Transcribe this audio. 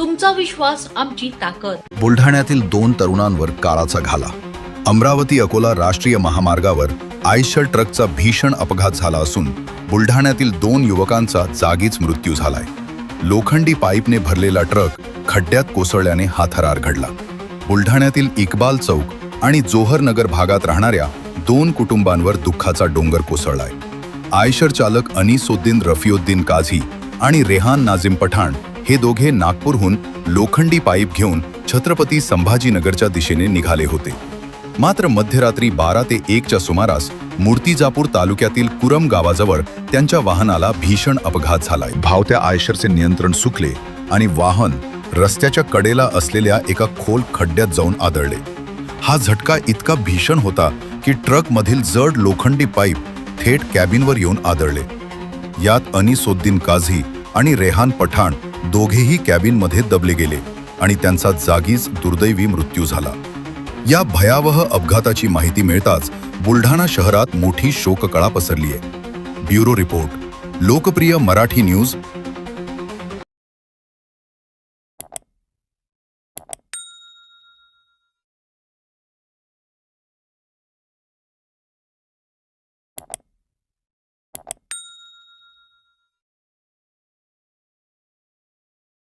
तुमचा विश्वास आमची ताकद. बुलढाण्यातील 2 तरुणांवर काळाचा घाला. अमरावती अकोला राष्ट्रीय महामार्गावर आयशर ट्रकचा भीषण अपघात झाला असून बुलढाण्यातील 2 युवकांचा जागीच मृत्यू झालाय. लोखंडी पाईपने भरलेला ट्रक खड्ड्यात कोसळल्याने हा थरार घडला. बुलढाण्यातील इक्बाल चौक आणि जोहर नगर भागात राहणाऱ्या 2 कुटुंबांवर दुःखाचा डोंगर कोसळलाय. आयशर चालक अनिसुद्दीन रफिउद्दीन काझी आणि रेहान नाझिम पठाण हे दोघे नागपूरहून लोखंडी पाईप घेऊन छत्रपती संभाजीनगरच्या दिशेने निघाले होते. मात्र मध्यरात्री 12 ते 1च्या सुमारास मूर्तिजापूर तालुक्यातील कुरम गावाजवळ त्यांच्या वाहनाला भीषण अपघात झालाय. धावत्या आयशरचे नियंत्रण सुटले आणि वाहन रस्त्याच्या कडेला असलेल्या एका खोल खड्ड्यात जाऊन आदळले. हा झटका इतका भीषण होता की ट्रकमधील जड लोखंडी पाईप थेट कॅबिनवर येऊन आदळले. यात अनिसुद्दीन काझी आणि रेहान पठाण दोघेही कॅबिनमध्ये दबले गेले आणि त्यांचा जागीच दुर्दैवी मृत्यू झाला. या भयावह अपघाताची माहिती मिळताच बुलढाणा शहरात मोठी शोककळा पसरली आहे. ब्युरो रिपोर्ट, लोकप्रिय मराठी न्यूज,